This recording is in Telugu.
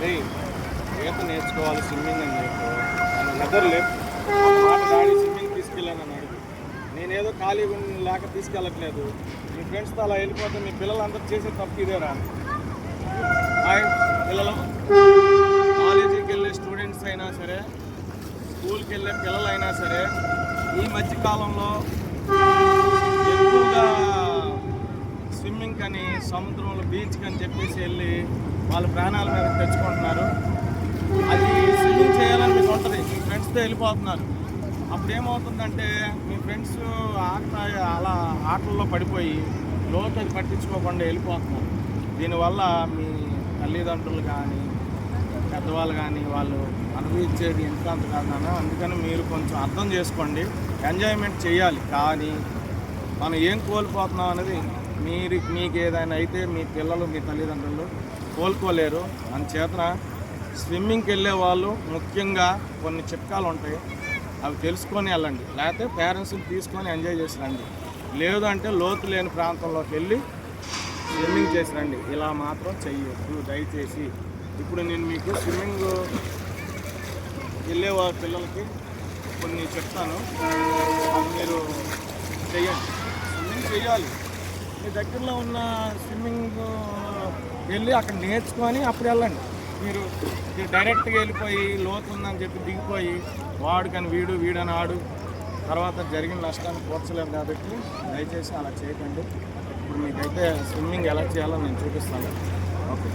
ఏయ్ ఈత నేర్చుకోవాలి స్విమ్మింగ్ అని చెప్పు నన్ను నిద్రలేదు మాట డాడీ స్విమ్మింగ్ తీసుకెళ్ళానని అడుగు. నేనేదో ఖాళీగా లేక తీసుకెళ్ళట్లేదు. మీ ఫ్రెండ్స్తో అలా వెళ్ళిపోతే మీ పిల్లలందరూ చేసే తప్పు ఇదేరా. హాయ్ పిల్లలు, కాలేజీకి వెళ్ళే స్టూడెంట్స్ అయినా సరే, స్కూల్కి వెళ్ళే పిల్లలైనా సరే, ఈ మధ్యకాలంలో ఎక్కువగా స్విమ్మింగ్ అని సముద్రంలో బీచ్కి అని చెప్పేసి వెళ్ళి వాళ్ళ ప్రాణాల మీద తెచ్చుకుంటున్నారు. అది స్విమ్మింగ్ చేయాలని మీకు ఉంటుంది, మీ ఫ్రెండ్స్తో వెళ్ళిపోతున్నారు. అప్పుడు ఏమవుతుందంటే మీ ఫ్రెండ్స్ అలా ఆటల్లో పడిపోయి లోతు అది పట్టించుకోకుండా వెళ్ళిపోతున్నారు. దీనివల్ల మీ తల్లిదండ్రులు కానీ పెద్దవాళ్ళు కానీ వాళ్ళు అనుభవించేది ఎంత అంత కాదన్నా. అందుకని మీరు కొంచెం అర్థం చేసుకోండి. ఎంజాయ్మెంట్ చేయాలి, కానీ మనం ఏం కోల్పోతున్నాం అనేది మీకు ఏదైనా అయితే మీ పిల్లలు మీ తల్లిదండ్రులు కోలుకోలేరు. అందుచేతన స్విమ్మింగ్కి వెళ్ళే వాళ్ళు ముఖ్యంగా కొన్ని చిట్కాలు ఉంటాయి, అవి తెలుసుకొని వెళ్ళండి. లేకపోతే పేరెంట్స్ని తీసుకొని ఎంజాయ్ చేసి రండి. లేదు అంటే లోతు లేని ప్రాంతంలోకి వెళ్ళి స్విమ్మింగ్ చేసి రండి. ఇలా మాత్రం చెయ్యొద్దు దయచేసి. ఇప్పుడు నేను మీకు స్విమ్మింగ్ వెళ్ళే పిల్లలకి కొన్ని చెప్తాను, అది మీరు చెయ్యండి. స్విమ్మింగ్ చేయాలి. మీ దగ్గరలో ఉన్న స్విమ్మింగ్ వెళ్ళి అక్కడ నేర్చుకొని అప్పుడు వెళ్ళండి. మీరు డైరెక్ట్గా వెళ్ళిపోయి లోతు ఉందని చెప్పి దిగిపోయి వాడుకని వీడని ఆడు తర్వాత జరిగిన నష్టాన్ని పోర్చలేము. కాబట్టి దయచేసి అలా చేయకండి. ఇప్పుడు మీకైతే స్విమ్మింగ్ ఎలా చేయాలో నేను చూపిస్తాను. ఓకే.